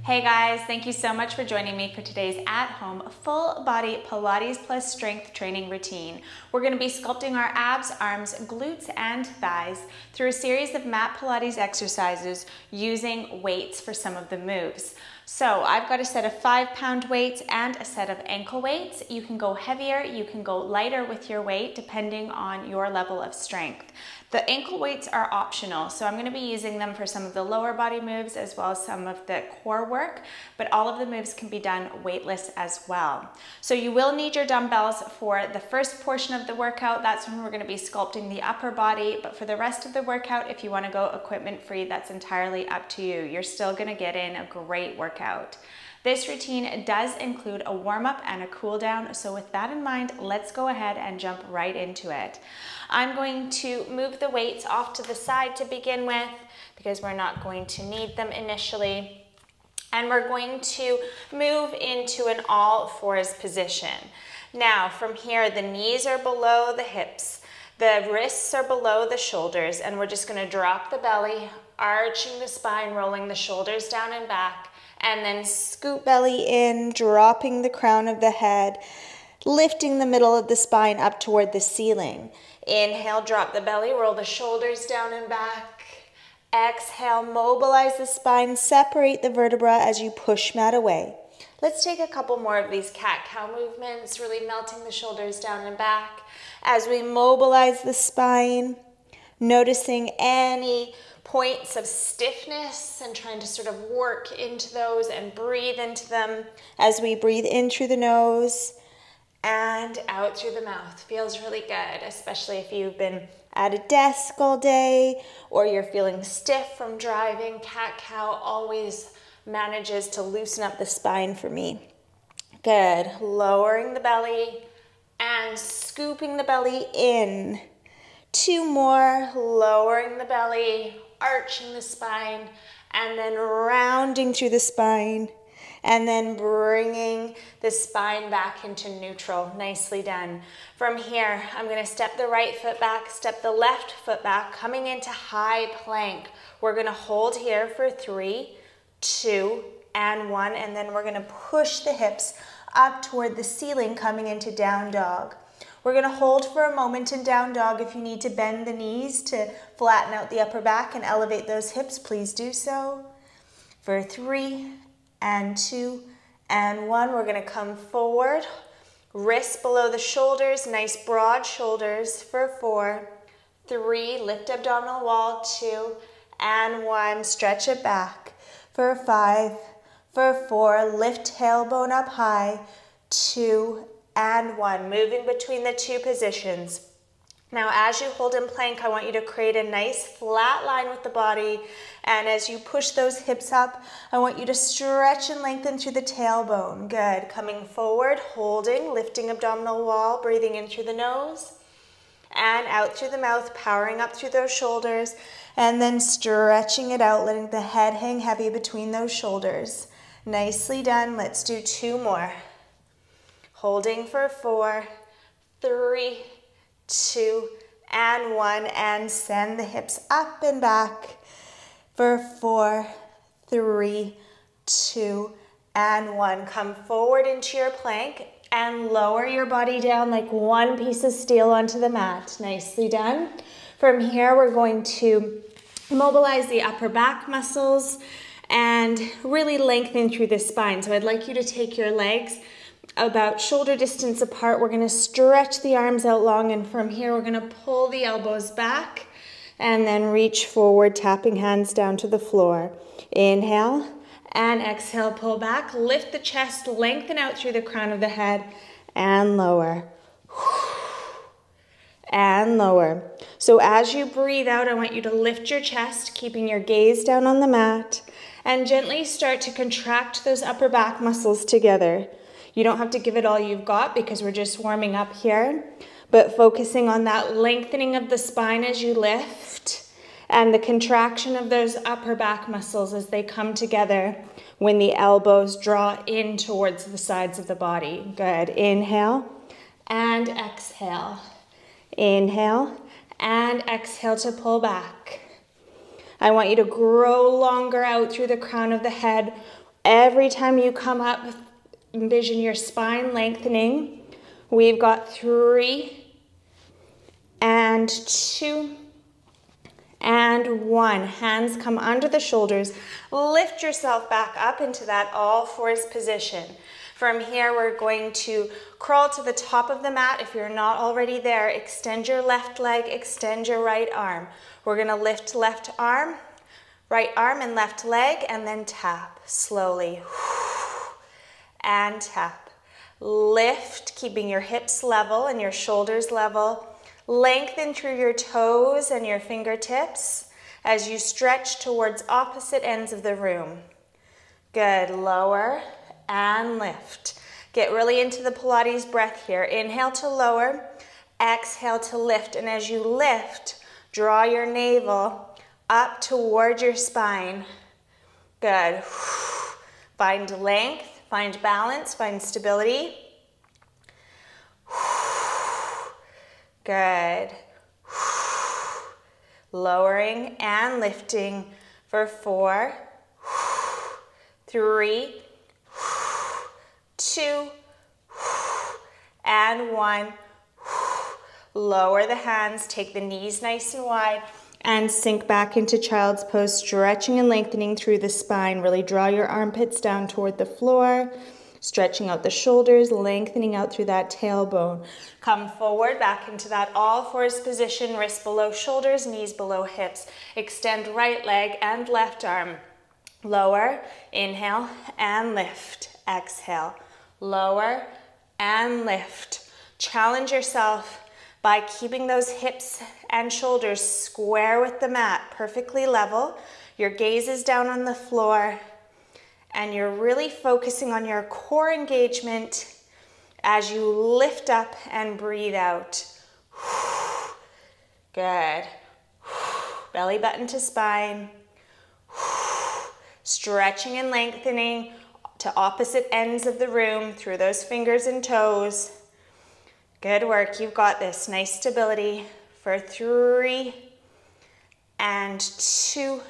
Hey guys, thank you so much for joining me for today's at-home full body Pilates plus strength training routine. We're going to be sculpting our abs, arms, glutes, and thighs through a series of mat Pilates exercises using weights for some of the moves. So I've got a set of 5-pound weights and a set of ankle weights. You can go heavier, you can go lighter with your weight depending on your level of strength. The ankle weights are optional, so I'm going to be using them for some of the lower body moves as well as some of the core work, but all of the moves can be done weightless as well. So you will need your dumbbells for the first portion of the workout. That's when we're going to be sculpting the upper body, but for the rest of the workout, if you want to go equipment free, that's entirely up to you. You're still going to get in a great workout. This routine does include a warm-up and a cool down, so with that in mind, let's go ahead and jump right into it. I'm going to move the weights off to the side to begin with because we're not going to need them initially. And we're going to move into an all fours position. Now from here, the knees are below the hips, the wrists are below the shoulders, and we're just going to drop the belly, arching the spine, rolling the shoulders down and back, and then scoop belly in, dropping the crown of the head, lifting the middle of the spine up toward the ceiling. Inhale, drop the belly, roll the shoulders down and back. Exhale, mobilize the spine, separate the vertebra as you push mat away. Let's take a couple more of these cat-cow movements, really melting the shoulders down and back. As we mobilize the spine, noticing any points of stiffness and trying to sort of work into those and breathe into them as we breathe in through the nose and out through the mouth. Feels really good, especially if you've been at a desk all day or you're feeling stiff from driving. Cat-cow always manages to loosen up the spine for me. Good. Lowering the belly and scooping the belly in. 2 more. Lowering the belly, arching the spine, and then rounding through the spine, and then bringing the spine back into neutral. Nicely done. From here, I'm going to step the right foot back, step the left foot back, coming into high plank. We're going to hold here for 3, 2, and 1, and then we're going to push the hips up toward the ceiling, coming into down dog. We're going to hold for a moment in down dog. If you need to bend the knees to flatten out the upper back and elevate those hips, please do so. For 3, and 2, and 1, we're going to come forward. Wrists below the shoulders, nice broad shoulders. For 4, 3, lift abdominal wall. 2, and 1, stretch it back. For 5, for 4, lift tailbone up high. 2, and 1, moving between the 2 positions. Now as you hold in plank, I want you to create a nice flat line with the body, and as you push those hips up, I want you to stretch and lengthen through the tailbone. Good. Coming forward, holding, lifting abdominal wall, breathing in through the nose and out through the mouth, powering up through those shoulders, and then stretching it out, letting the head hang heavy between those shoulders. Nicely done. Let's do 2 more. Holding for 4, 3, 2, and 1, and send the hips up and back. For 4, 3, 2, and 1. Come forward into your plank and lower your body down like one piece of steel onto the mat. Nicely done. From here, we're going to mobilize the upper back muscles and really lengthen through the spine. So I'd like you to take your legs about shoulder distance apart. We're going to stretch the arms out long, and from here we're going to pull the elbows back and then reach forward, tapping hands down to the floor. Inhale and exhale, pull back, lift the chest, lengthen out through the crown of the head, and lower. And lower. So as you breathe out, I want you to lift your chest, keeping your gaze down on the mat, and gently start to contract those upper back muscles together. You don't have to give it all you've got because we're just warming up here, but focusing on that lengthening of the spine as you lift and the contraction of those upper back muscles as they come together when the elbows draw in towards the sides of the body. Good. Inhale and exhale. Inhale and exhale to pull back. I want you to grow longer out through the crown of the head, Every time you come up, envision your spine lengthening. We've got 3 and 2 and 1. Hands come under the shoulders. Lift yourself back up into that all fours position. From here, we're going to crawl to the top of the mat. If you're not already there, extend your left leg, extend your right arm. We're gonna lift left arm, right arm and left leg, and then tap slowly. And tap. Lift, keeping your hips level and your shoulders level. Lengthen through your toes and your fingertips as you stretch towards opposite ends of the room. Good, lower and lift. Get really into the Pilates breath here. Inhale to lower, exhale to lift. And as you lift, draw your navel up toward your spine. Good. Find length, find balance, find stability. Good. Lowering and lifting for 4, 3, 2, and 1. Lower the hands, take the knees nice and wide, and sink back into child's pose, stretching and lengthening through the spine. Really draw your armpits down toward the floor, stretching out the shoulders, lengthening out through that tailbone. Come forward, back into that all fours position, wrists below shoulders, knees below hips. Extend right leg and left arm. Lower, inhale, and lift. Exhale, lower, and lift. Challenge yourself by keeping those hips and shoulders square with the mat, perfectly level. Your gaze is down on the floor, and you're really focusing on your core engagement as you lift up and breathe out. Good. Belly button to spine. Stretching and lengthening to opposite ends of the room through those fingers and toes. Good work, you've got this. Nice stability for 3 and 2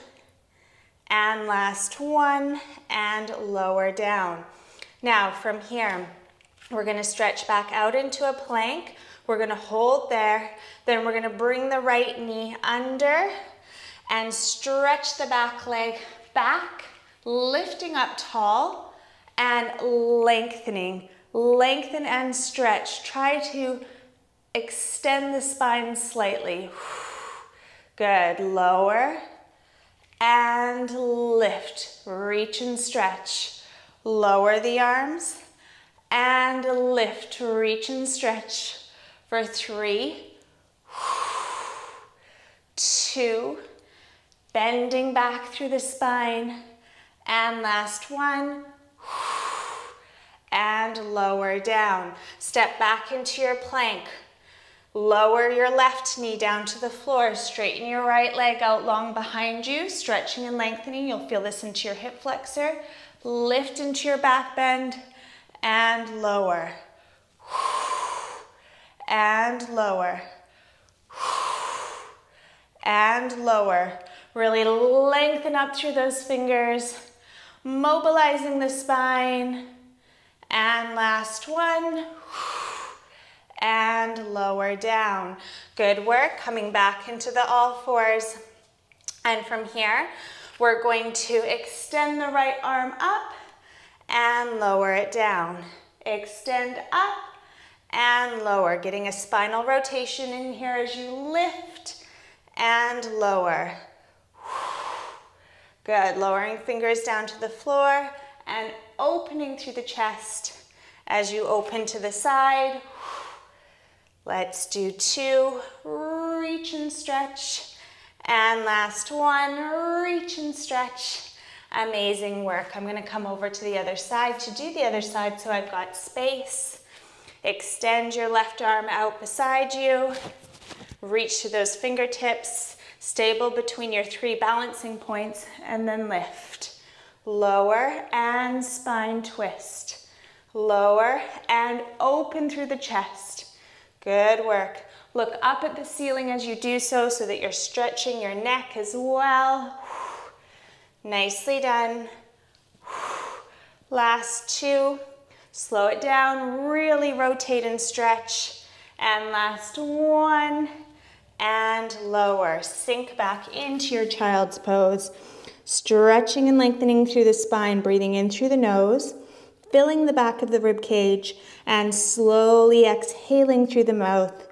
and last 1 and lower down. Now from here, we're gonna stretch back out into a plank. We're gonna hold there, then we're gonna bring the right knee under and stretch the back leg back, lifting up tall and lengthening. Lengthen and stretch. Try to extend the spine slightly. Good. Lower and lift. Reach and stretch. Lower the arms and lift. Reach and stretch for 3, 2, bending back through the spine, and last 1, and lower down. Step back into your plank. Lower your left knee down to the floor. Straighten your right leg out long behind you, stretching and lengthening. You'll feel this into your hip flexor. Lift into your back bend and lower. And lower. And lower. Really lengthen up through those fingers, mobilizing the spine. And last 1. And lower down. Good work. Coming back into the all fours. And from here, we're going to extend the right arm up and lower it down. Extend up and lower. Getting a spinal rotation in here as you lift and lower. Good. Lowering fingers down to the floor and opening through the chest as you open to the side. Let's do 2, reach and stretch. And last 1, reach and stretch. Amazing work. I'm gonna come over to the other side to do the other side so I've got space. Extend your left arm out beside you. Reach to those fingertips, stable between your 3 balancing points, and then lift. Lower and spine twist. Lower and open through the chest. Good work. Look up at the ceiling as you do so that you're stretching your neck as well. Nicely done. Last 2. Slow it down, really rotate and stretch. And last 1. And lower. Sink back into your child's pose. Stretching and lengthening through the spine, breathing in through the nose, filling the back of the rib cage, and slowly exhaling through the mouth,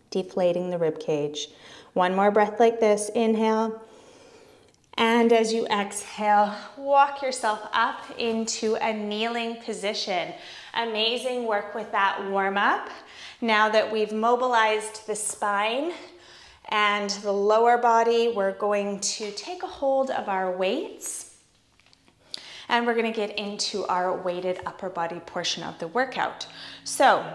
deflating the rib cage. One more breath like this. Inhale. And as you exhale, walk yourself up into a kneeling position. Amazing work with that warm up. Now that we've mobilized the spine and the lower body, we're going to take a hold of our weights and we're going to get into our weighted upper body portion of the workout. So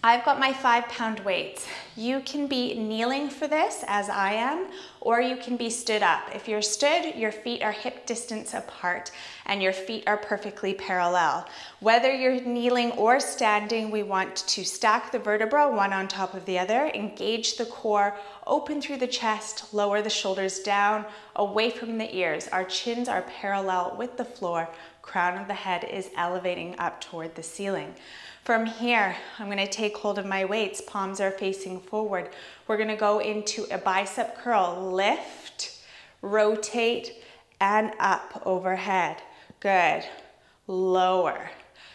I've got my 5-pound weights. You can be kneeling for this as I am, or you can be stood up. If you're stood, your feet are hip distance apart and your feet are perfectly parallel. Whether you're kneeling or standing, we want to stack the vertebra one on top of the other, engage the core, open through the chest, lower the shoulders down, away from the ears. Our chins are parallel with the floor. Crown of the head is elevating up toward the ceiling. From here, I'm going to take hold of my weights. Palms are facing forward. We're going to go into a bicep curl. Lift, rotate, and up overhead. Good. Lower.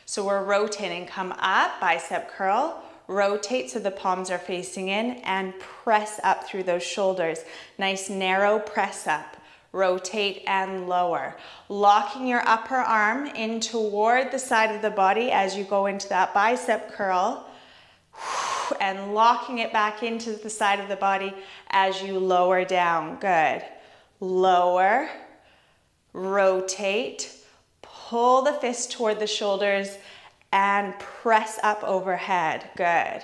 So we're rotating. Come up, bicep curl. Rotate so the palms are facing in and press up through those shoulders. Nice narrow press up. Rotate and lower. Locking your upper arm in toward the side of the body as you go into that bicep curl and locking it back into the side of the body as you lower down. Good. Lower, rotate, pull the fist toward the shoulders and press up overhead. Good.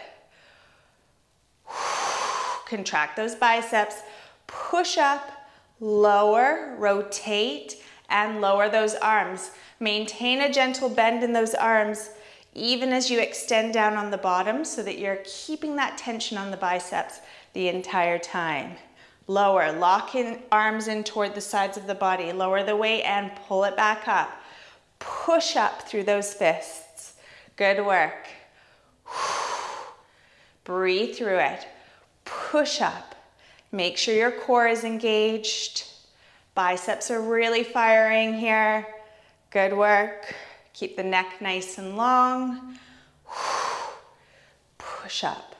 Contract those biceps, push up, lower, rotate, and lower those arms. Maintain a gentle bend in those arms even as you extend down on the bottom so that you're keeping that tension on the biceps the entire time. Lower, lock in arms in toward the sides of the body. Lower the weight and pull it back up. Push up through those fists. Good work. Breathe through it. Push up. Make sure your core is engaged. Biceps are really firing here. Good work. Keep the neck nice and long. Push up.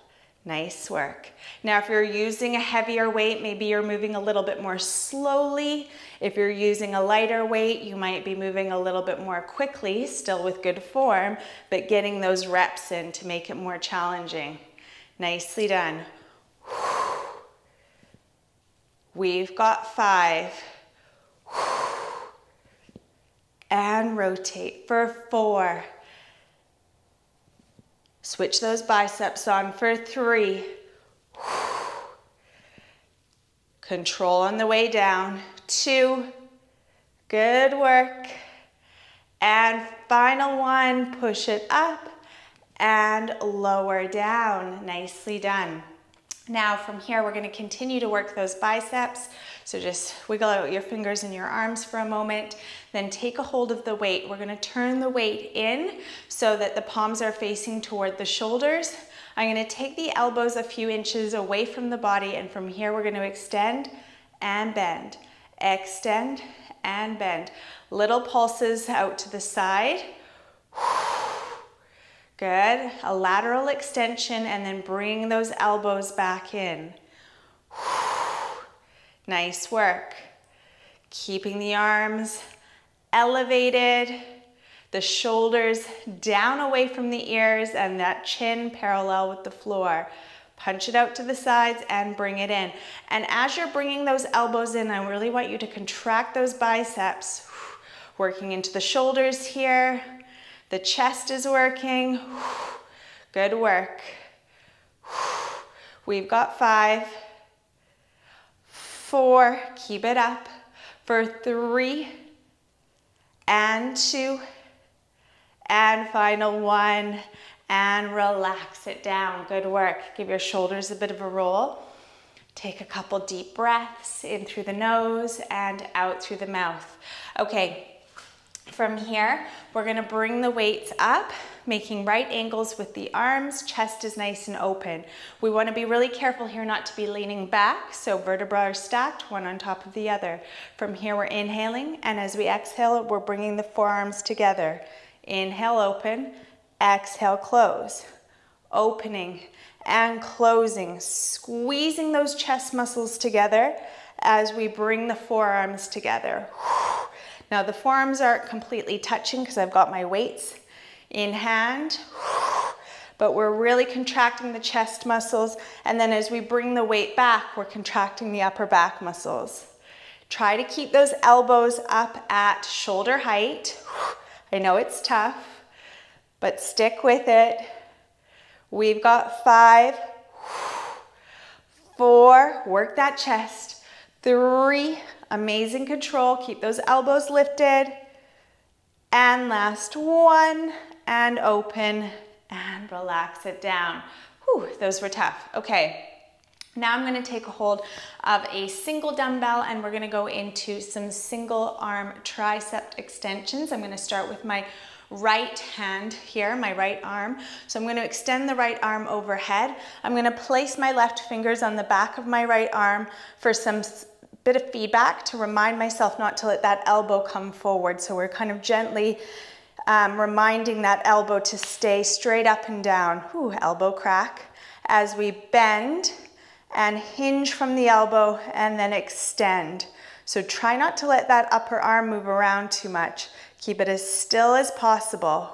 Nice work. Now, if you're using a heavier weight, maybe you're moving a little bit more slowly. If you're using a lighter weight, you might be moving a little bit more quickly, still with good form, but getting those reps in to make it more challenging. Nicely done. We've got 5. And rotate for 4. Switch those biceps on for 3. Control on the way down. 2. Good work. And final 1. Push it up and lower down. Nicely done. Now from here, we're going to continue to work those biceps. So just wiggle out your fingers and your arms for a moment. Then take a hold of the weight. We're going to turn the weight in so that the palms are facing toward the shoulders. I'm going to take the elbows a few inches away from the body. And from here, we're going to extend and bend. Extend and bend. Little pulses out to the side. Good. A lateral extension and then bring those elbows back in. Nice work. Keeping the arms elevated, the shoulders down away from the ears and that chin parallel with the floor. Punch it out to the sides and bring it in. And as you're bringing those elbows in, I really want you to contract those biceps. Working into the shoulders here. The chest is working. Good work. We've got 5, 4, keep it up, for 3, and 2, and final 1, and relax it down. Good work. Give your shoulders a bit of a roll. Take a couple deep breaths in through the nose and out through the mouth. Okay, from here, we're gonna bring the weights up, making right angles with the arms, chest is nice and open. We wanna be really careful here not to be leaning back, so vertebrae are stacked, one on top of the other. From here, we're inhaling, and as we exhale, we're bringing the forearms together. Inhale, open, exhale, close. Opening and closing, squeezing those chest muscles together as we bring the forearms together. Now the forearms aren't completely touching because I've got my weights in hand, but we're really contracting the chest muscles, and then as we bring the weight back, we're contracting the upper back muscles. Try to keep those elbows up at shoulder height. I know it's tough, but stick with it. We've got 5, 4, work that chest, 3, amazing control, keep those elbows lifted, and last 1, and open, and relax it down. Whew, those were tough. Okay, now I'm gonna take a hold of a single dumbbell, and we're gonna go into some single arm tricep extensions. I'm gonna start with my right hand here, my right arm. So I'm going to extend the right arm overhead. I'm going to place my left fingers on the back of my right arm for some bit of feedback to remind myself not to let that elbow come forward. So we're kind of gently reminding that elbow to stay straight up and down. Ooh, elbow crack. As we bend and hinge from the elbow and then extend. So try not to let that upper arm move around too much. Keep it as still as possible.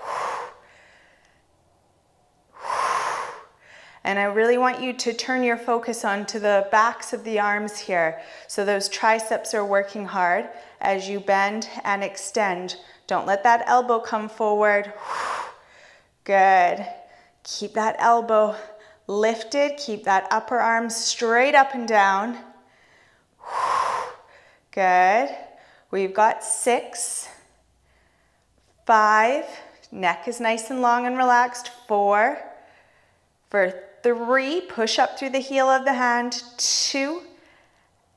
And I really want you to turn your focus onto the backs of the arms here. So those triceps are working hard as you bend and extend. Don't let that elbow come forward. Good. Keep that elbow lifted. Keep that upper arm straight up and down. Good. We've got 6, 5, neck is nice and long and relaxed. 4, for 3, push up through the heel of the hand. 2,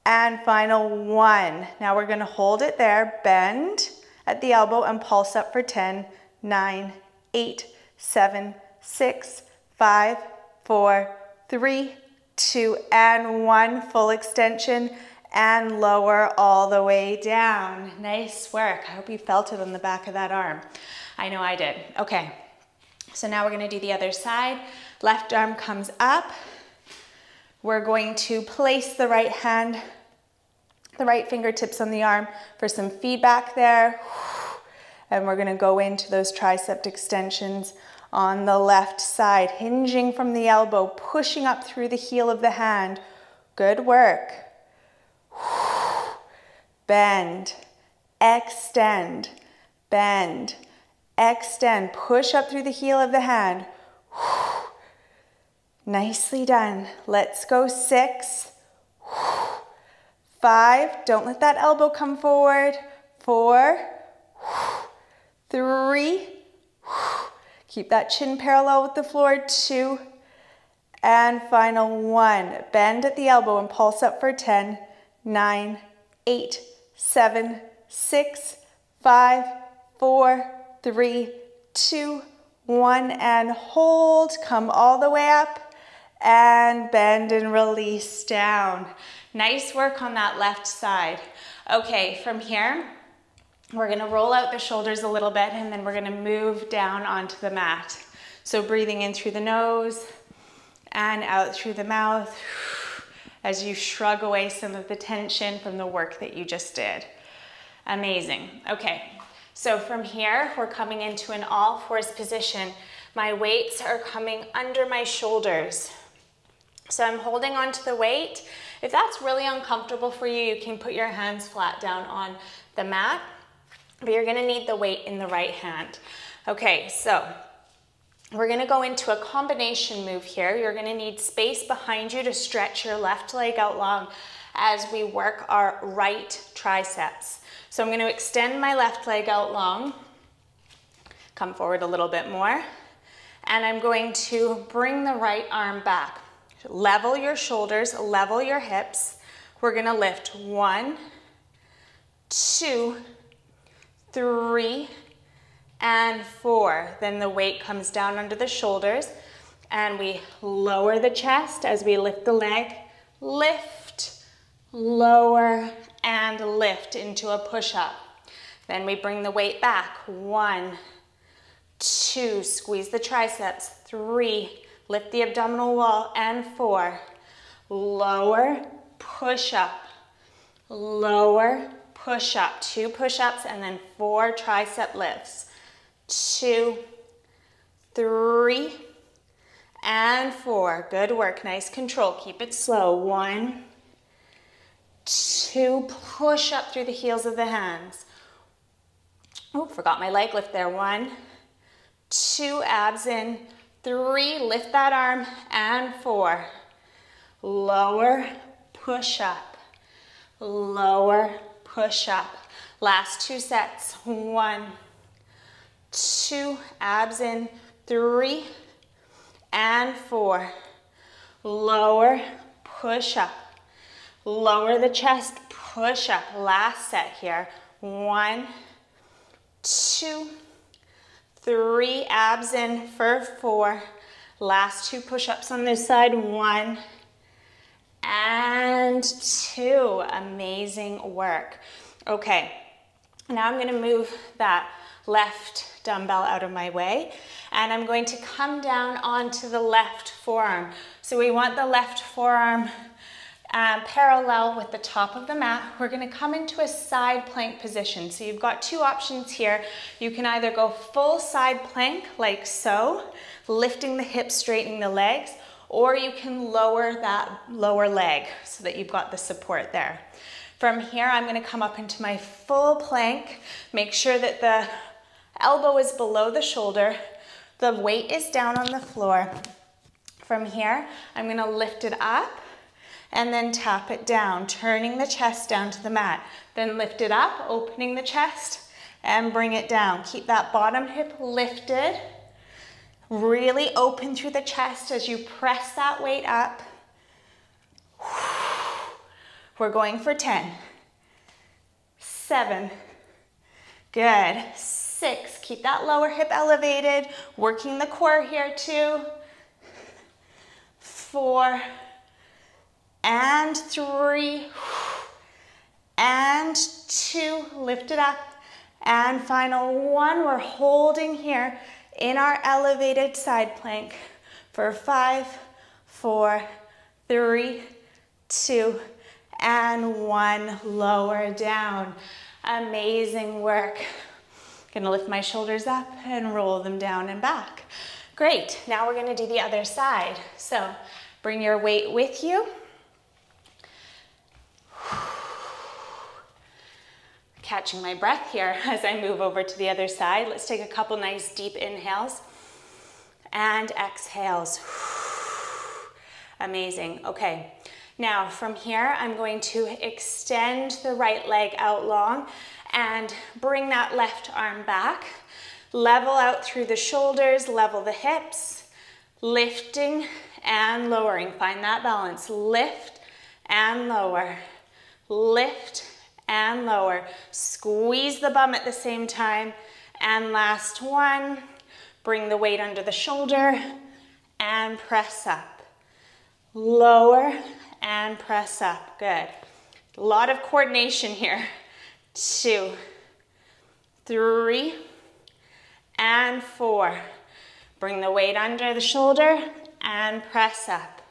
and final 1. Now we're gonna hold it there, bend at the elbow and pulse up for 10, 9, 8, 7, 6, 5, 4, 3, 2, and 1. Full extension and lower all the way down. Nice work. I hope you felt it on the back of that arm. I know I did. Okay, so now we're gonna do the other side. Left arm comes up. We're going to place the right hand, the right fingertips on the arm for some feedback there. And we're gonna go into those tricep extensions on the left side, hinging from the elbow, pushing up through the heel of the hand. Good work. Bend, extend, bend, extend. Push up through the heel of the hand. Nicely done. Let's go. 6, 5, don't let that elbow come forward. 4, 3, keep that chin parallel with the floor. 2, and final 1. Bend at the elbow and pulse up for 10, 9, 8, 7, 6, 5, 4, 3, 2, 1, and hold. Come all the way up and bend and release down. Nice work on that left side. Okay, from here, we're gonna roll out the shoulders a little bit and then we're gonna move down onto the mat. So breathing in through the nose and out through the mouth as you shrug away some of the tension from the work that you just did. Amazing. Okay, so from here, we're coming into an all-fours position. My weights are coming under my shoulders. So I'm holding onto the weight. If that's really uncomfortable for you, you can put your hands flat down on the mat, but you're gonna need the weight in the right hand. Okay, so we're gonna go into a combination move here. You're gonna need space behind you to stretch your left leg out long as we work our right triceps. So I'm gonna extend my left leg out long, come forward a little bit more, and I'm going to bring the right arm back. Level your shoulders, level your hips. We're gonna lift 1, 2, 3, and 4. Then the weight comes down under the shoulders and we lower the chest as we lift the leg. Lift, lower, and lift into a push-up. Then we bring the weight back. 1, 2, squeeze the triceps. 3, lift the abdominal wall. And 4, lower, push up, lower, push up. 2 push-ups and then 4 tricep lifts. 2, 3, and 4. Good work, nice control. Keep it slow. 1, 2, push up through the heels of the hands. Oh, forgot my leg lift there. 1, 2, abs in. 3, lift that arm. And 4, lower, push up, lower, push up. Last 2 sets. 1, 2, abs in. 3, and 4, lower, push up, lower the chest, push up. Last set here. 1, 2, 3, abs in for 4. Last 2 push-ups on this side. 1 and 2. Amazing work. Okay, now I'm gonna move that left dumbbell out of my way and I'm going to come down onto the left forearm. So we want the left forearm parallel with the top of the mat. We're gonna come into a side plank position. So you've got 2 options here. You can either go full side plank like so, lifting the hips, straightening the legs, or you can lower that lower leg so that you've got the support there. From here, I'm gonna come up into my full plank. Make sure that the elbow is below the shoulder. The weight is down on the floor. From here, I'm gonna lift it up and then tap it down, turning the chest down to the mat. Then lift it up, opening the chest, and bring it down. Keep that bottom hip lifted. Really open through the chest as you press that weight up. We're going for 10, 7, good, 6, keep that lower hip elevated, working the core here too, 4, and 3, and 2, lift it up, and final 1, we're holding here in our elevated side plank for 5, 4, 3, 2, and 1, lower down. Amazing work. Gonna lift my shoulders up and roll them down and back. Great, now we're gonna do the other side. So bring your weight with you. Catching my breath here as I move over to the other side. Let's take a couple nice deep inhales and exhales. Amazing, okay. Now from here, I'm going to extend the right leg out long and bring that left arm back. Level out through the shoulders, level the hips, lifting and lowering. Find that balance. Lift and lower, lift and lower. Squeeze the bum at the same time. And last one, bring the weight under the shoulder and press up. Lower and press up, good. A lot of coordination here. 2, 3, and 4. Bring the weight under the shoulder and press up.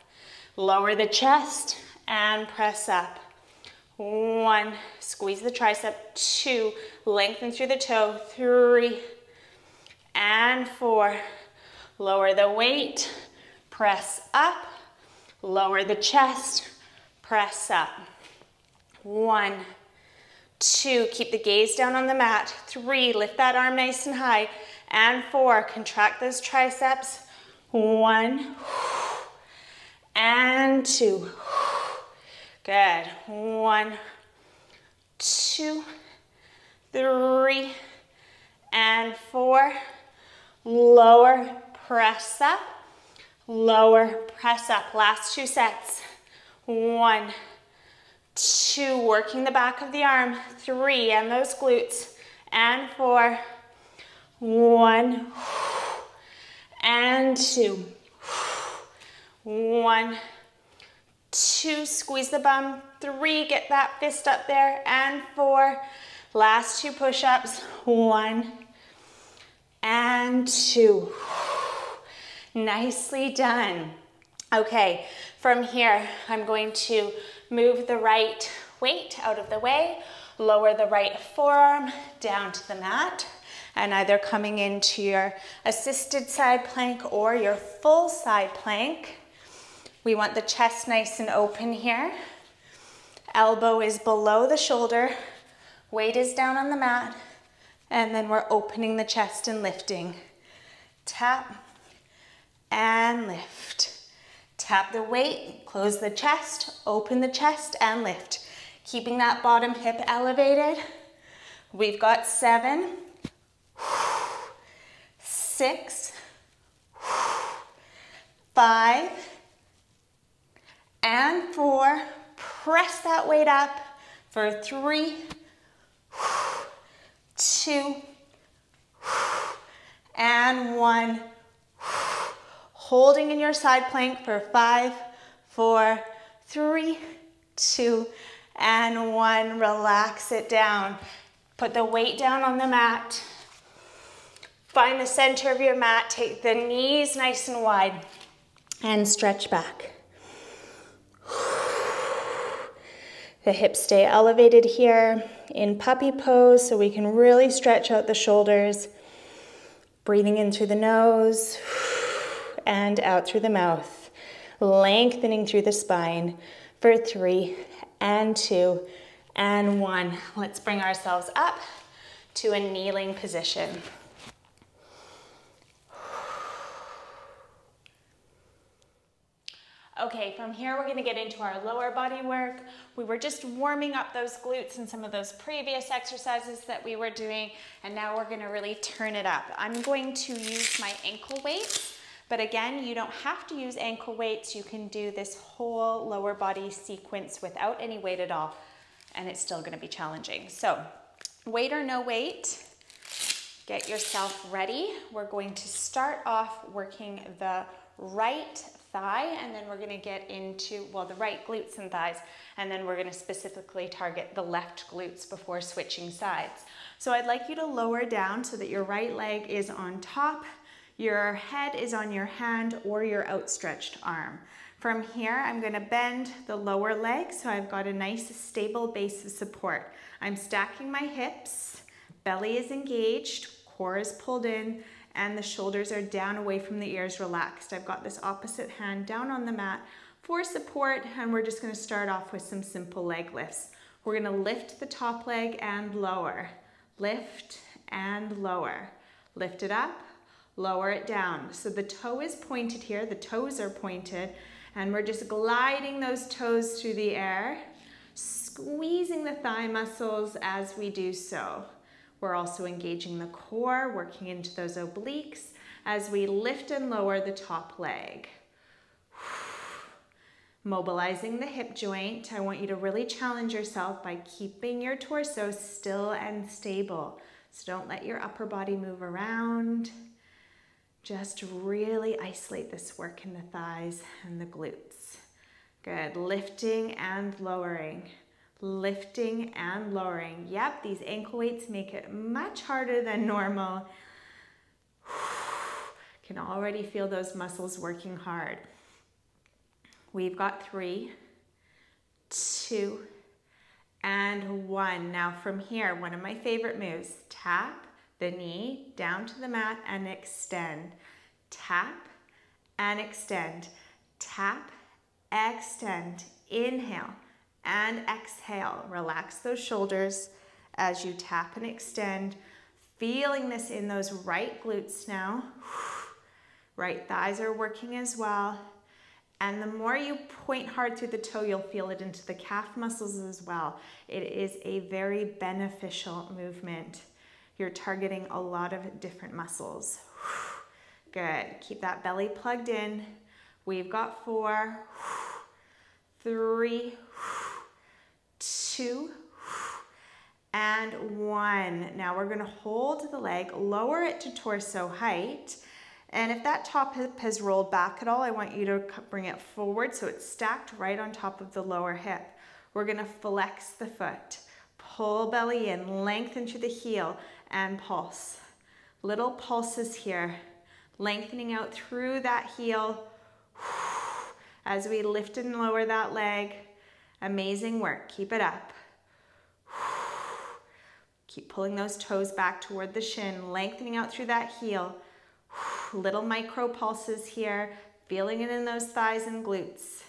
Lower the chest and press up. 1, squeeze the tricep. 2, lengthen through the toe. 3, and 4. Lower the weight, press up. Lower the chest, press up. 1, 2, keep the gaze down on the mat. 3, lift that arm nice and high. And 4, contract those triceps. 1, and 2. Good. 1, 2, 3, and 4. Lower, press up. lower, press up. Last 2 sets. 1, 2, working the back of the arm. 3, and those glutes. And 4, 1, and 2. 1, 2, squeeze the bum. 3, get that fist up there. And 4, last 2 push-ups. 1, and 2. Nicely done. Okay, from here, I'm going to move the right weight out of the way, lower the right forearm down to the mat, and either coming into your assisted side plank or your full side plank. We want the chest nice and open here. Elbow is below the shoulder, weight is down on the mat, and then we're opening the chest and lifting. Tap and lift. Tap the weight, close the chest, open the chest and lift. Keeping that bottom hip elevated. We've got 7, 6, 5, and 4. Press that weight up for 3, 2, and 1. Holding in your side plank for 5, 4, 3, 2, and 1. Relax it down. Put the weight down on the mat. Find the center of your mat. Take the knees nice and wide and stretch back. The hips stay elevated here in puppy pose so we can really stretch out the shoulders. Breathing in through the nose and out through the mouth. Lengthening through the spine for 3, and 2, and 1. Let's bring ourselves up to a kneeling position. Okay, from here we're gonna get into our lower body work. We were just warming up those glutes in some of those previous exercises that we were doing, and now we're gonna really turn it up. I'm going to use my ankle weights, but again, you don't have to use ankle weights. You can do this whole lower body sequence without any weight at all, and it's still gonna be challenging. So, weight or no weight, get yourself ready. We're going to start off working the right thigh, and then we're gonna get into, well, the right glutes and thighs, and then we're gonna specifically target the left glutes before switching sides. So I'd like you to lower down so that your right leg is on top, your head is on your hand or your outstretched arm. From here, I'm gonna bend the lower leg so I've got a nice stable base of support. I'm stacking my hips, belly is engaged, core is pulled in, and the shoulders are down away from the ears, relaxed. I've got this opposite hand down on the mat for support, and we're just gonna start off with some simple leg lifts. We're gonna lift the top leg and lower. Lift and lower. Lift it up, lower it down. So the toe is pointed here, the toes are pointed, and we're just gliding those toes through the air, squeezing the thigh muscles as we do so. We're also engaging the core, working into those obliques as we lift and lower the top leg. Mobilizing the hip joint. I want you to really challenge yourself by keeping your torso still and stable. So don't let your upper body move around. Just really isolate this work in the thighs and the glutes. Good, lifting and lowering. Lifting and lowering. Yep, these ankle weights make it much harder than normal. Can already feel those muscles working hard. We've got 3, 2, and 1. Now from here, one of my favorite moves, tap the knee down to the mat and extend. Tap and extend. Tap, extend. Inhale and exhale. Relax those shoulders as you tap and extend. Feeling this in those right glutes now. Right thighs are working as well. And the more you point hard through the toe, you'll feel it into the calf muscles as well. It is a very beneficial movement. You're targeting a lot of different muscles. Good. Keep that belly plugged in. We've got 4, 3, 2, and 1. Now we're gonna hold the leg, lower it to torso height. And if that top hip has rolled back at all, I want you to bring it forward so it's stacked right on top of the lower hip. We're gonna flex the foot, pull belly in, lengthen through the heel, and pulse. Little pulses here, lengthening out through that heel as we lift and lower that leg. Amazing work, keep it up. Keep pulling those toes back toward the shin, lengthening out through that heel. Little micro pulses here, feeling it in those thighs and glutes.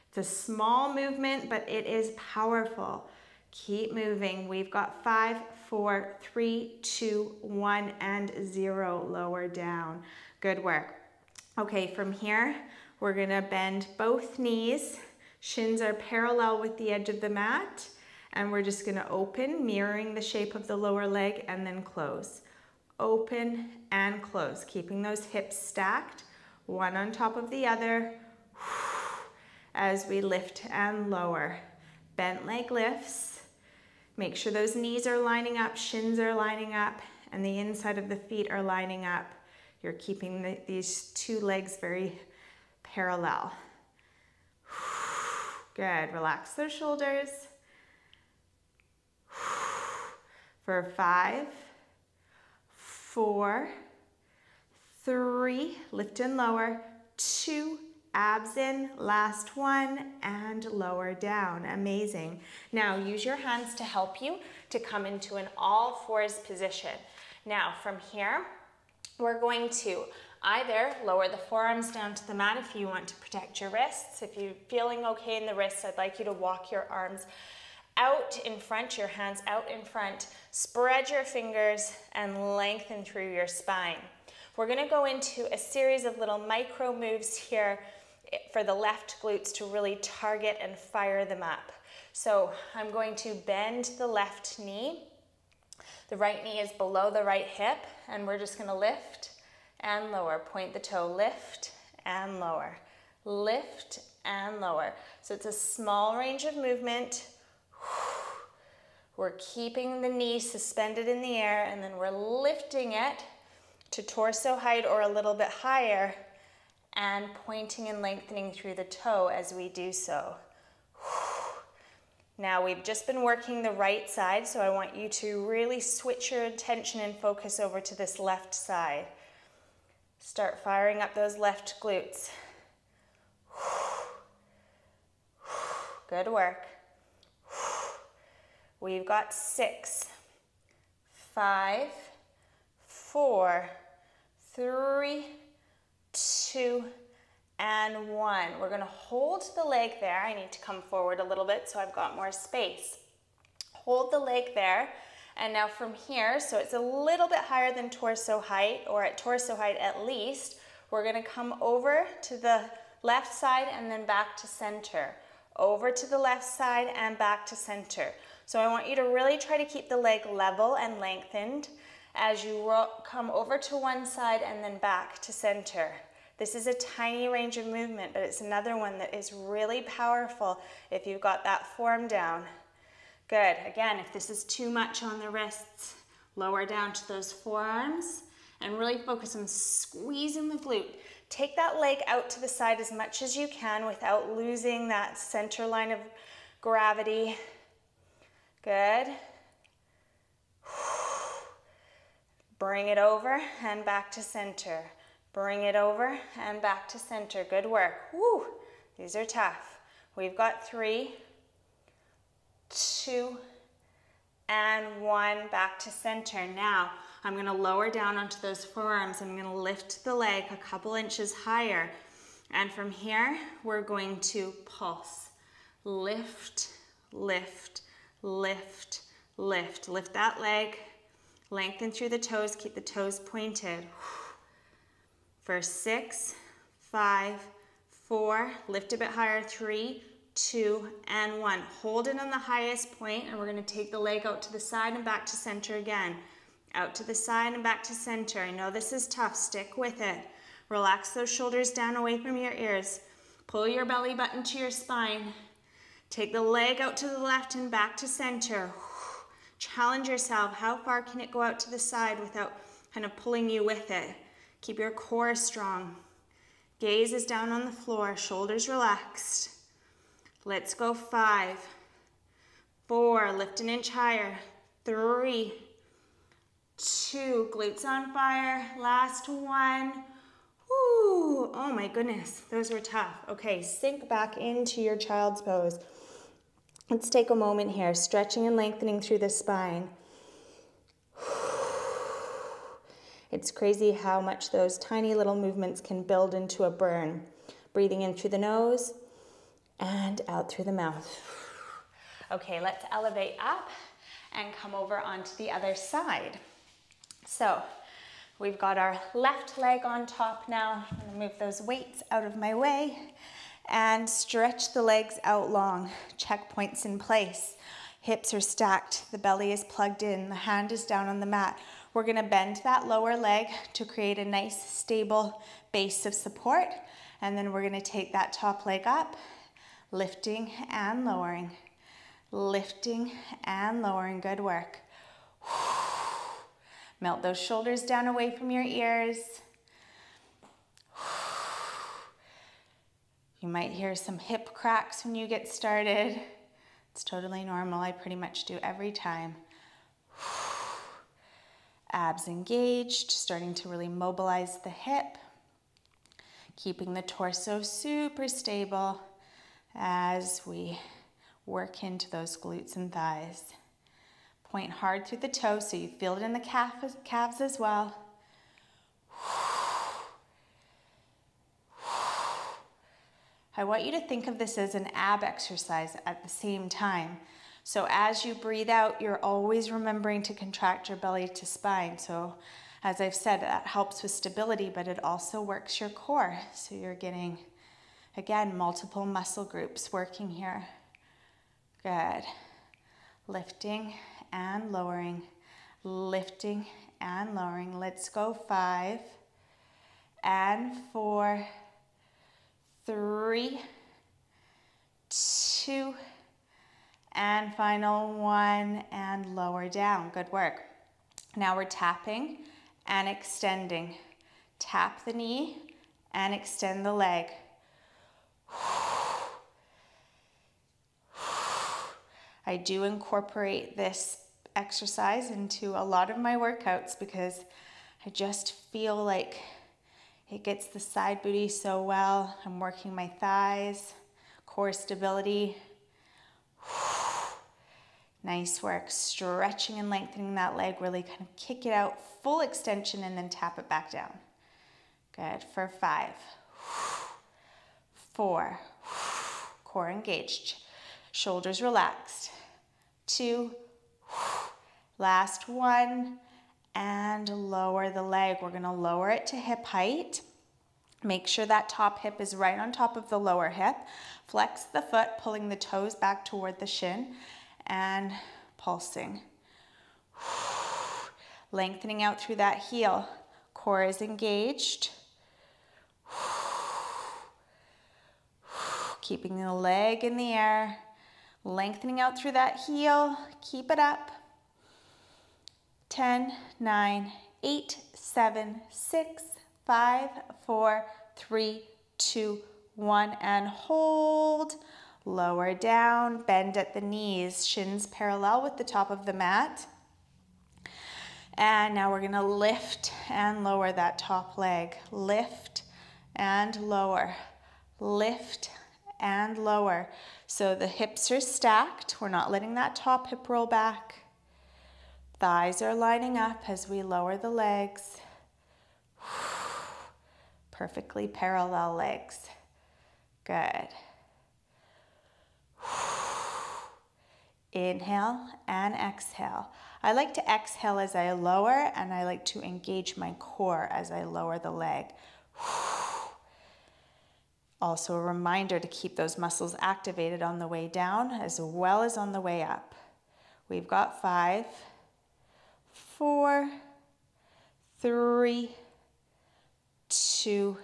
It's a small movement, but it is powerful. Keep moving. We've got 5, 4, 3, 2, 1, and 0. Lower down. Good work. Okay, from here, we're gonna bend both knees. Shins are parallel with the edge of the mat, and we're just gonna open, mirroring the shape of the lower leg, and then close. Open and close, keeping those hips stacked, one on top of the other, as we lift and lower. Bent leg lifts. Make sure those knees are lining up, shins are lining up, and the inside of the feet are lining up. You're keeping these two legs very parallel. Good, relax those shoulders. For 5, 4, 3, lift and lower, 2, abs in, last one, and lower down. Amazing. Now use your hands to help you to come into an all fours position. Now from here, we're going to either lower the forearms down to the mat if you want to protect your wrists. If you're feeling okay in the wrists, I'd like you to walk your arms out in front, your hands out in front, spread your fingers and lengthen through your spine. We're gonna go into a series of little micro moves here for the left glutes to really target and fire them up. So I'm going to bend the left knee. The right knee is below the right hip, and we're just gonna lift and lower. Point the toe, lift and lower. Lift and lower. So it's a small range of movement. We're keeping the knee suspended in the air, and then we're lifting it to torso height or a little bit higher, and pointing and lengthening through the toe as we do so. Now we've just been working the right side, so I want you to really switch your attention and focus over to this left side. Start firing up those left glutes. Good work. We've got 6, 5, 4, 3, 2, and 1. We're gonna hold the leg there. I need to come forward a little bit so I've got more space. Hold the leg there, and now from here, so it's a little bit higher than torso height, or at torso height at least, we're gonna come over to the left side and then back to center. Over to the left side and back to center. So I want you to really try to keep the leg level and lengthened as you come over to one side and then back to center. This is a tiny range of movement, but it's another one that is really powerful if you've got that form down. Good. Again, if this is too much on the wrists, lower down to those forearms and really focus on squeezing the glute. Take that leg out to the side as much as you can without losing that center line of gravity. Good. Bring it over and back to center. Bring it over and back to center. Good work. Woo! These are tough. We've got 3, 2, and 1. Back to center. Now, I'm going to lower down onto those forearms. I'm going to lift the leg a couple inches higher. And from here, we're going to pulse. Lift, lift, lift, lift. Lift that leg. Lengthen through the toes. Keep the toes pointed. For 6, 5, 4, lift a bit higher, 3, 2, and 1. Hold it on the highest point, and we're going to take the leg out to the side and back to center again. Out to the side and back to center. I know this is tough. Stick with it. Relax those shoulders down away from your ears. Pull your belly button to your spine. Take the leg out to the left and back to center. Challenge yourself. How far can it go out to the side without kind of pulling you with it? Keep your core strong. Gaze is down on the floor, shoulders relaxed. Let's go. 5, 4, lift an inch higher. 3, 2, glutes on fire. Last one. Woo, oh my goodness, those were tough. Okay, sink back into your child's pose. Let's take a moment here, stretching and lengthening through the spine. It's crazy how much those tiny little movements can build into a burn. Breathing in through the nose and out through the mouth. Okay, let's elevate up and come over onto the other side. So we've got our left leg on top now. I'm gonna move those weights out of my way and stretch the legs out long. Checkpoints in place. Hips are stacked, the belly is plugged in, the hand is down on the mat. We're gonna bend that lower leg to create a nice stable base of support. And then we're gonna take that top leg up, lifting and lowering. Lifting and lowering, good work. Melt those shoulders down away from your ears. You might hear some hip cracks when you get started. It's totally normal, I pretty much do every time. Abs engaged, starting to really mobilize the hip. Keeping the torso super stable as we work into those glutes and thighs. Point hard through the toes so you feel it in the calves as well. I want you to think of this as an ab exercise at the same time. So as you breathe out, you're always remembering to contract your belly to spine. So as I've said, that helps with stability, but it also works your core. So you're getting, again, multiple muscle groups working here. Good. Lifting and lowering, lifting and lowering. Let's go. 5 and 4, 3, 2, and final 1, and lower down. Good work. Now we're tapping and extending. Tap the knee and extend the leg. I do incorporate this exercise into a lot of my workouts because I just feel like it gets the side booty so well. I'm working my thighs, core stability. Nice work. Stretching and lengthening that leg. Really kind of kick it out, full extension, and then tap it back down. Good. For 5, 4, core engaged. Shoulders relaxed. 2, last 1, and lower the leg. We're gonna lower it to hip height. Make sure that top hip is right on top of the lower hip. Flex the foot, pulling the toes back toward the shin and pulsing. Lengthening out through that heel. Core is engaged. Keeping the leg in the air. Lengthening out through that heel. Keep it up. 10, 9, 8, 7, 6, 5, 4, 3, 2, 1, and hold. Lower down, bend at the knees, shins parallel with the top of the mat. And now we're gonna lift and lower that top leg. Lift and lower. Lift and lower. So the hips are stacked. We're not letting that top hip roll back. Thighs are lining up as we lower the legs. Perfectly parallel legs. Good. Inhale and exhale. I like to exhale as I lower, and I like to engage my core as I lower the leg. Also a reminder to keep those muscles activated on the way down as well as on the way up. We've got 5, 4, 3, 2, 2,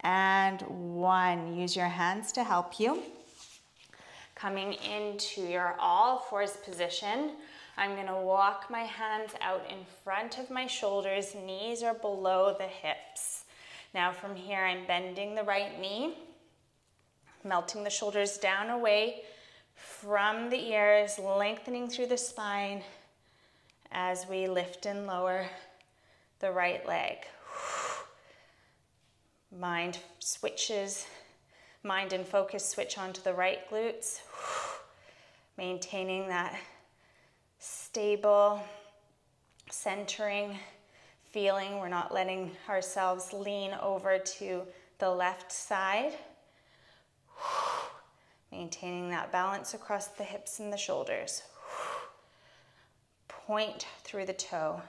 and 1. Use your hands to help you. Coming into your all fours position, I'm going to walk my hands out in front of my shoulders. Knees are below the hips. Now from here, I'm bending the right knee, melting the shoulders down away from the ears, lengthening through the spine as we lift and lower the right leg. Mind and focus switch onto the right glutes, maintaining that stable, centering feeling. We're not letting ourselves lean over to the left side. Maintaining that balance across the hips and the shoulders. Point through the toe.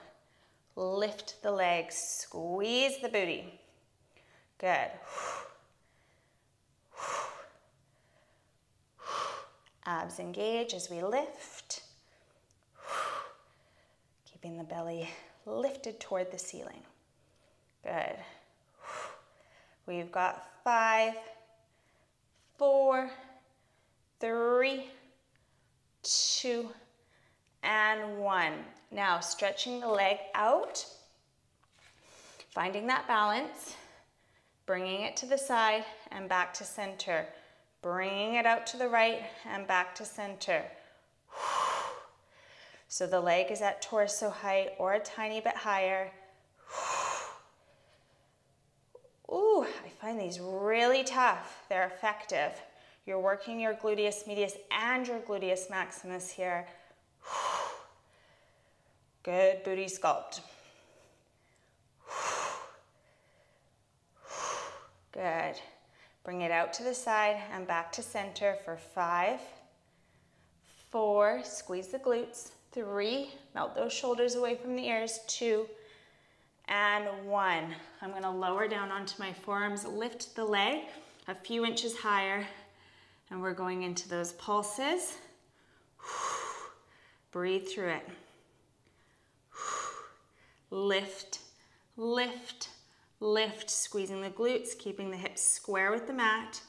Lift the legs, squeeze the booty. Good. Abs engage as we lift. Keeping the belly lifted toward the ceiling. Good. We've got 5, 4, 3, 2, and 1. Now stretching the leg out, finding that balance, bringing it to the side and back to center, bringing it out to the right and back to center. So the leg is at torso height or a tiny bit higher. Ooh, I find these really tough. They're effective. You're working your gluteus medius and your gluteus maximus here. Good booty sculpt. Good. Bring it out to the side and back to center for 5, 4, squeeze the glutes, 3, melt those shoulders away from the ears, 2, and 1. I'm going to lower down onto my forearms, lift the leg a few inches higher, and we're going into those pulses. Breathe through it. Lift, lift, lift, squeezing the glutes, keeping the hips square with the mat.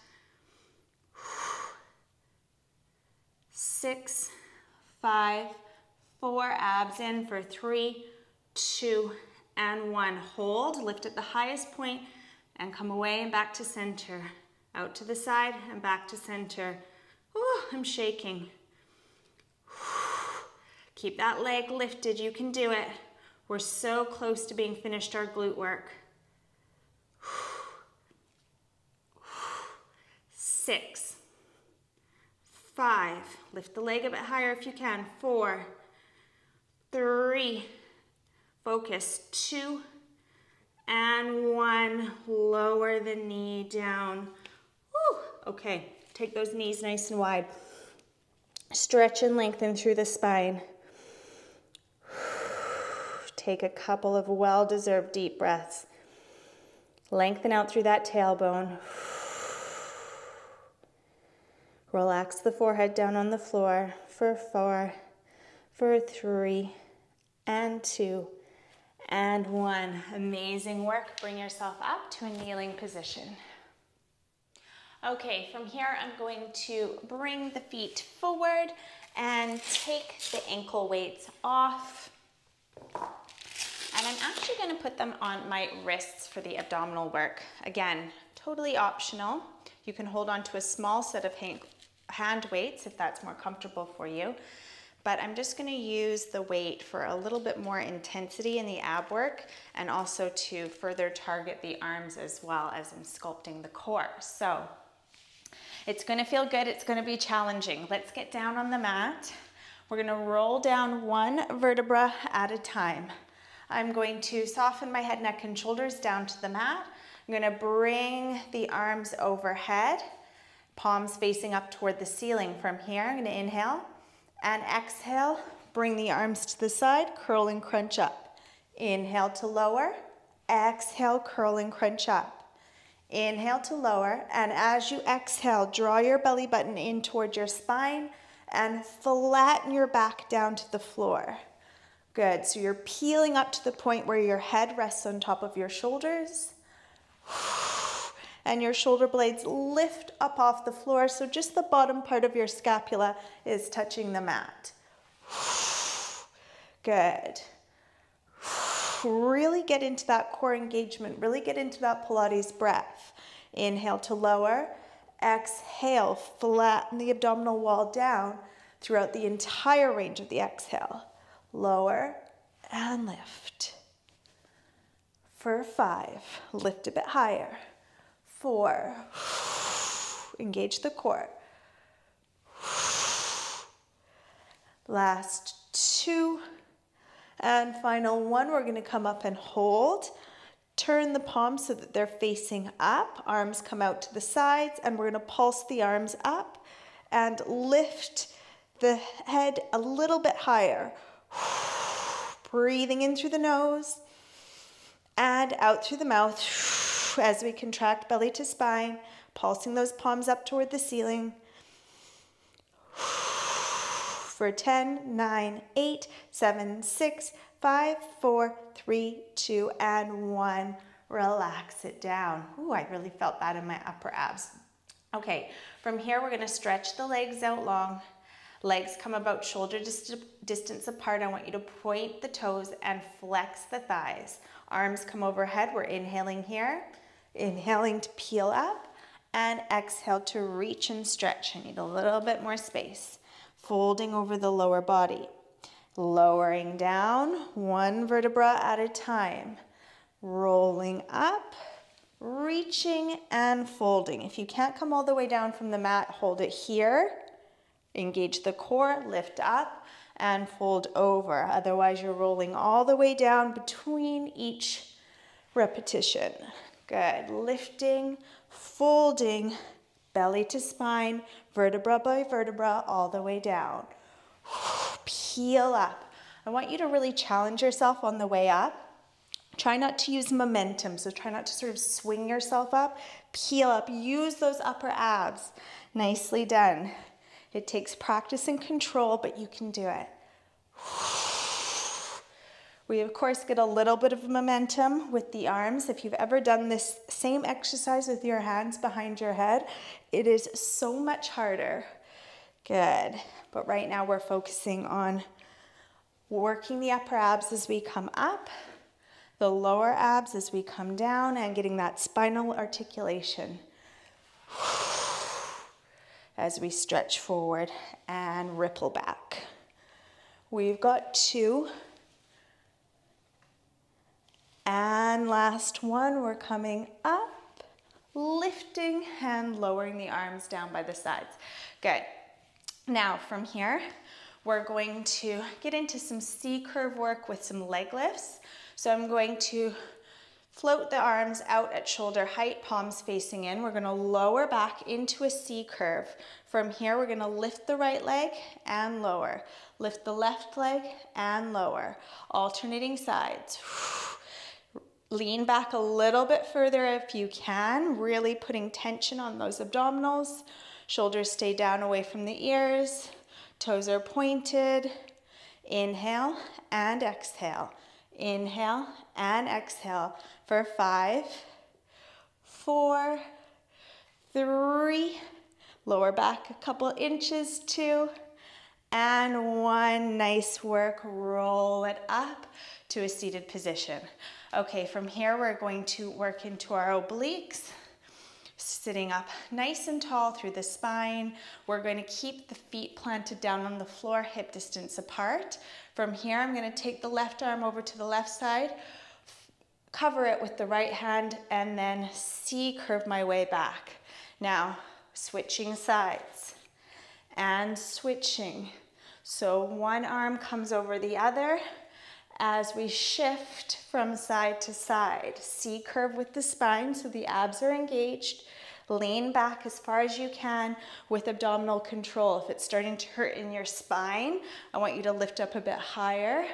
6, 5, 4, abs in for 3, 2, and 1. Hold, lift at the highest point, and come away and back to center. Out to the side and back to center. Ooh, I'm shaking. Keep that leg lifted, you can do it. We're so close to being finished our glute work. 6, 5, lift the leg a bit higher if you can. 4, 3, focus, 2, and 1. Lower the knee down. Woo. Okay, take those knees nice and wide. Stretch and lengthen through the spine. Take a couple of well-deserved deep breaths. Lengthen out through that tailbone. Relax the forehead down on the floor for 4, for 3, and 2, and 1. Amazing work. Bring yourself up to a kneeling position. Okay, from here I'm going to bring the feet forward and take the ankle weights off. And I'm actually going to put them on my wrists for the abdominal work. Again, totally optional. You can hold on to a small set of hand weights if that's more comfortable for you. But I'm just going to use the weight for a little bit more intensity in the ab work and also to further target the arms as well as I'm sculpting the core. So it's going to feel good. It's going to be challenging. Let's get down on the mat. We're going to roll down one vertebra at a time. I'm going to soften my head, neck, and shoulders down to the mat. I'm going to bring the arms overhead, palms facing up toward the ceiling. From here, I'm going to inhale and exhale. Bring the arms to the side, curl and crunch up. Inhale to lower, exhale, curl and crunch up. Inhale to lower, and as you exhale, draw your belly button in toward your spine and flatten your back down to the floor. Good, so you're peeling up to the point where your head rests on top of your shoulders. And your shoulder blades lift up off the floor, so just the bottom part of your scapula is touching the mat. Good. Really get into that core engagement, really get into that Pilates breath. Inhale to lower, exhale, flatten the abdominal wall down throughout the entire range of the exhale. Lower and lift. For 5, lift a bit higher. 4, engage the core. Last 2, and final 1, we're going to come up and hold. Turn the palms so that they're facing up, arms come out to the sides, and we're going to pulse the arms up and lift the head a little bit higher. Breathing in through the nose and out through the mouth as we contract belly to spine, pulsing those palms up toward the ceiling. For 10, 9, 8, 7, 6, 5, 4, 3, 2, and 1. Relax it down. Ooh, I really felt that in my upper abs. Okay, from here we're gonna stretch the legs out long. Legs come about shoulder distance apart. I want you to point the toes and flex the thighs. Arms come overhead. We're inhaling here. Inhaling to peel up and exhale to reach and stretch. I need a little bit more space. Folding over the lower body. Lowering down, 1 vertebra at a time. Rolling up, reaching and folding. If you can't come all the way down from the mat, hold it here. Engage the core, lift up and fold over. Otherwise, you're rolling all the way down between each repetition. Good. Lifting, folding, belly to spine, vertebra by vertebra, all the way down. Peel up. I want you to really challenge yourself on the way up. Try not to use momentum, so try not to sort of swing yourself up. Peel up. Use those upper abs. Nicely done. It takes practice and control, but you can do it. We, of course, get a little bit of momentum with the arms. If you've ever done this same exercise with your hands behind your head, it is so much harder. Good. But right now we're focusing on working the upper abs as we come up, the lower abs as we come down, and getting that spinal articulation as we stretch forward and ripple back. We've got 2. And last one, we're coming up, lifting and lowering the arms down by the sides. Good. Now from here, we're going to get into some C-curve work with some leg lifts. So I'm going to float the arms out at shoulder height, palms facing in. We're gonna lower back into a C-curve. From here, we're gonna lift the right leg and lower. Lift the left leg and lower. Alternating sides. Lean back a little bit further if you can, really putting tension on those abdominals. Shoulders stay down away from the ears. Toes are pointed. Inhale and exhale. Inhale and exhale for 5, 4, 3, lower back a couple inches, 2, and 1. Nice work. Roll it up to a seated position. Okay, from here we're going to work into our obliques. Sitting up nice and tall through the spine. We're going to keep the feet planted down on the floor, hip distance apart. From here, I'm going to take the left arm over to the left side, cover it with the right hand, and then C-curve my way back. Now, switching sides and switching. So one arm comes over the other as we shift from side to side. C-curve with the spine so the abs are engaged. Lean back as far as you can with abdominal control. If it's starting to hurt in your spine, I want you to lift up a bit higher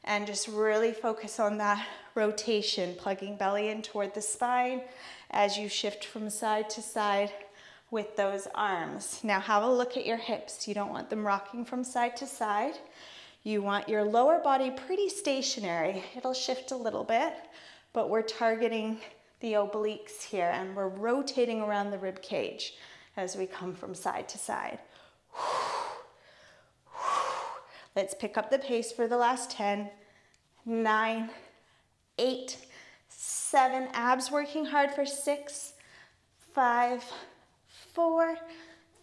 and just really focus on that rotation, plugging belly in toward the spine as you shift from side to side with those arms. Now have a look at your hips. You don't want them rocking from side to side. You want your lower body pretty stationary. It'll shift a little bit, but we're targeting the obliques here, and we're rotating around the rib cage as we come from side to side. Let's pick up the pace for the last 10, 9, 8, 7, abs working hard for 6, 5, 4,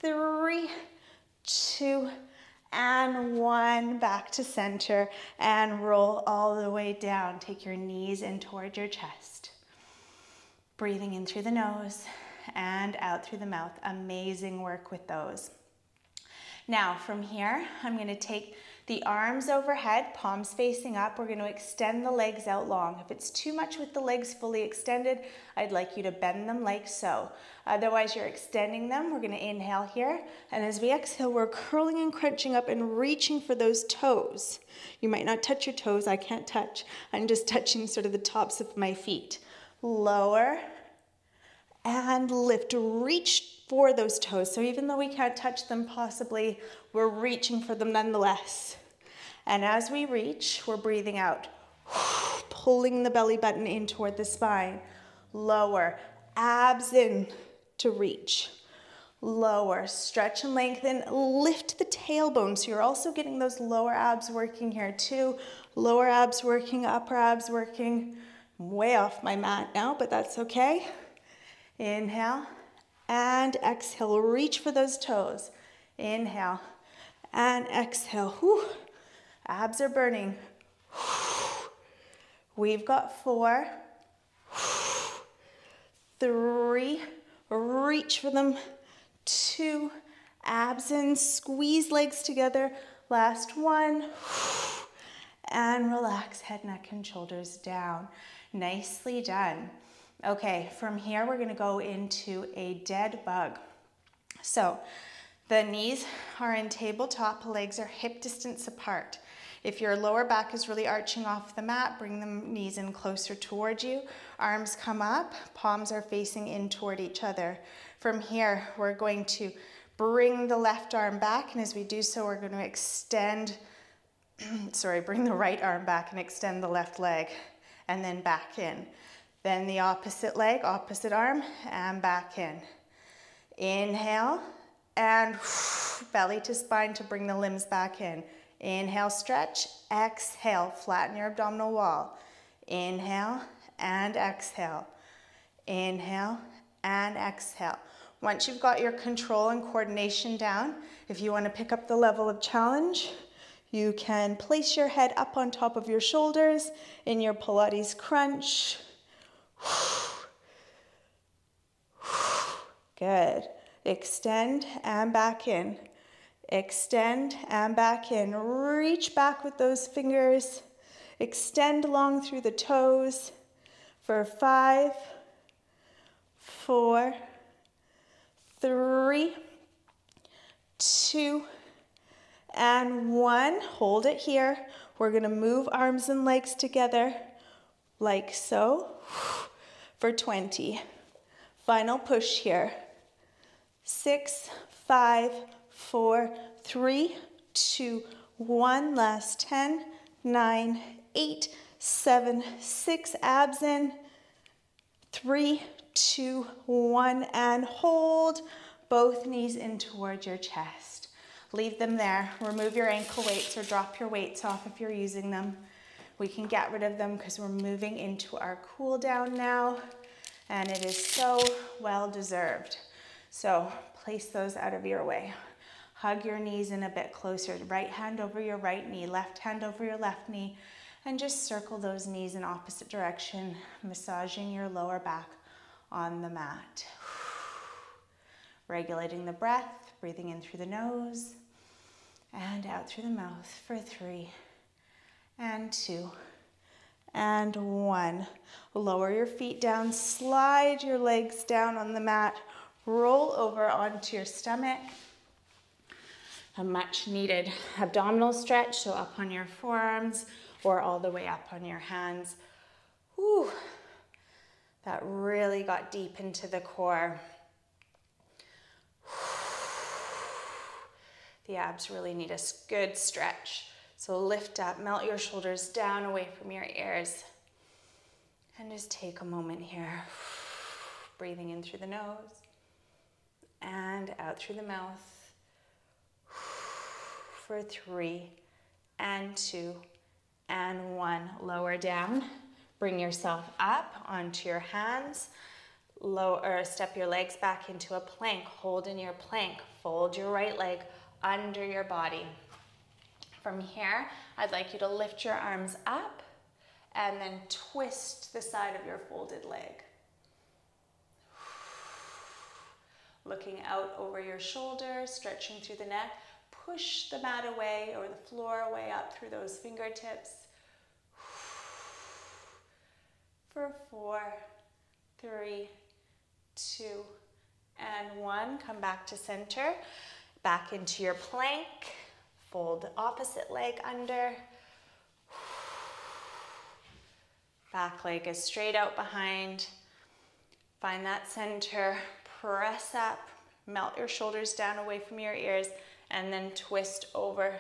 3, 2, and 1. Back to center and roll all the way down. Take your knees in toward your chest. Breathing in through the nose and out through the mouth. Amazing work with those. Now from here, I'm going to take the arms overhead, palms facing up. We're going to extend the legs out long. If it's too much with the legs fully extended, I'd like you to bend them like so. Otherwise, you're extending them. We're going to inhale here. And as we exhale, we're curling and crunching up and reaching for those toes. You might not touch your toes. I can't touch. I'm just touching sort of the tops of my feet. Lower and lift. Reach for those toes. So even though we can't touch them possibly, we're reaching for them nonetheless. And as we reach, we're breathing out, pulling the belly button in toward the spine. Lower, abs in to reach. Lower, stretch and lengthen, lift the tailbone. So you're also getting those lower abs working here too. Lower abs working, upper abs working. I'm way off my mat now, but that's okay. Inhale and exhale. Reach for those toes. Inhale and exhale. Whew. Abs are burning. We've got 4, 3, reach for them. 2, abs in, squeeze legs together. Last 1. And relax, head, neck, and shoulders down. Nicely done. Okay, from here we're going to go into a dead bug. So the knees are in tabletop, legs are hip distance apart. If your lower back is really arching off the mat, bring the knees in closer toward you. Arms come up, palms are facing in toward each other. From here, we're going to bring the left arm back, and as we do so, we're going to extend, bring the right arm back and extend the left leg, and then back in. Then the opposite leg, opposite arm, and back in. Inhale, and belly to spine to bring the limbs back in. Inhale, stretch. Exhale, flatten your abdominal wall. Inhale and exhale. Inhale and exhale. Once you've got your control and coordination down, if you want to pick up the level of challenge, you can place your head up on top of your shoulders in your Pilates crunch. Good. Extend and back in. Extend and back in. Reach back with those fingers. Extend long through the toes for 5, 4, 3, 2, and 1. Hold it here. We're going to move arms and legs together like so for 20. Final push here. 6, 5, 4, 3, 2, 1. Last 10, 9, 8, 7, 6. Abs in. 3, 2, 1. And hold both knees in towards your chest. Leave them there. Remove your ankle weights or drop your weights off if you're using them. We can get rid of them because we're moving into our cool down now, and it is so well deserved. So place those out of your way. Hug your knees in a bit closer. Right hand over your right knee, left hand over your left knee, and just circle those knees in opposite direction, massaging your lower back on the mat. Regulating the breath, breathing in through the nose and out through the mouth for 3 and 2 and 1. Lower your feet down, slide your legs down on the mat, roll over onto your stomach. A much needed abdominal stretch, so up on your forearms or all the way up on your hands. Whew. That really got deep into the core. The abs really need a good stretch. So lift up, melt your shoulders down away from your ears. And just take a moment here. Breathing in through the nose and out through the mouth. For 3 and 2 and 1. Lower down. Bring yourself up onto your hands. Step your legs back into a plank. Hold in your plank. Fold your right leg under your body. From here, I'd like you to lift your arms up and then twist the side of your folded leg. Looking out over your shoulder, stretching through the neck. Push the mat away or the floor away up through those fingertips. For 4, 3, 2, and 1. Come back to center. Back into your plank. Fold the opposite leg under. Back leg is straight out behind. Find that center. Press up. Melt your shoulders down away from your ears. And then twist over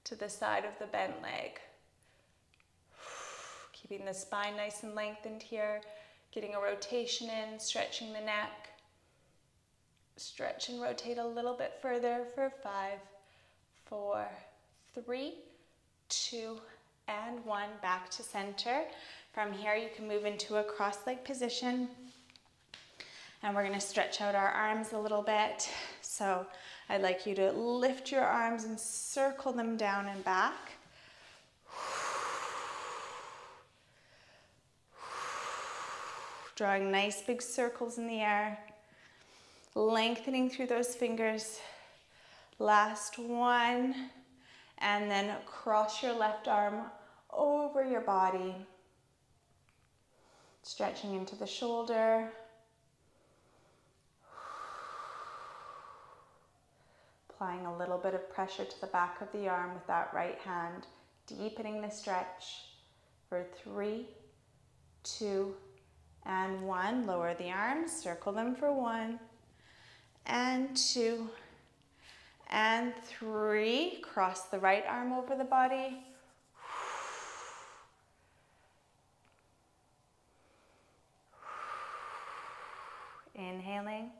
to the side of the bent leg. Keeping the spine nice and lengthened here. Getting a rotation in, stretching the neck. Stretch and rotate a little bit further for 5, 4, 3, 2, and 1. Back to center. From here, you can move into a cross-leg position. And we're going to stretch out our arms a little bit. So I'd like you to lift your arms and circle them down and back. Drawing nice big circles in the air. Lengthening through those fingers. Last one. And then cross your left arm over your body. Stretching into the shoulder. Applying a little bit of pressure to the back of the arm with that right hand. Deepening the stretch for 3, 2, and 1. Lower the arms, circle them for 1, and 2, and 3. Cross the right arm over the body. Inhaling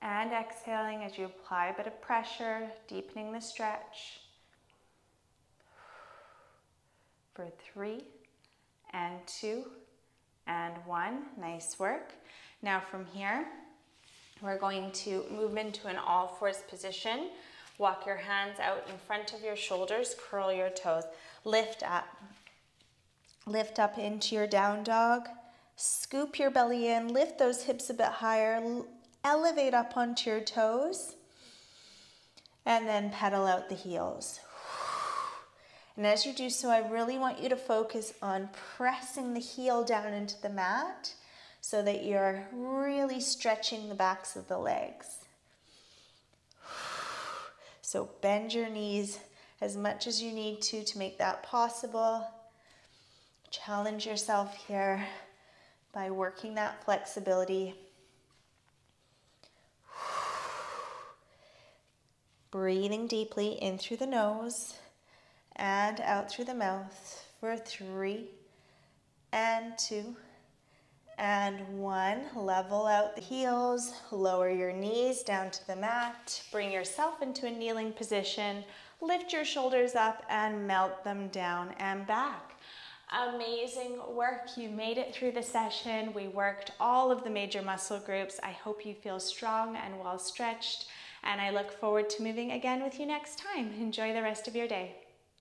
and exhaling as you apply a bit of pressure, deepening the stretch. For 3, and 2, and 1. Nice work. Now from here, we're going to move into an all-fours position. Walk your hands out in front of your shoulders, curl your toes. Lift up. Lift up into your down dog. Scoop your belly in, lift those hips a bit higher, elevate up onto your toes, and then pedal out the heels. And as you do so, I really want you to focus on pressing the heel down into the mat so that you're really stretching the backs of the legs. So bend your knees as much as you need to make that possible. Challenge yourself here by working that flexibility. Breathing deeply in through the nose and out through the mouth for 3, and 2, and 1. Level out the heels, lower your knees down to the mat, bring yourself into a kneeling position, lift your shoulders up and melt them down and back. Amazing work. You made it through the session. We worked all of the major muscle groups. I hope you feel strong and well stretched, and I look forward to moving again with you next time. Enjoy the rest of your day.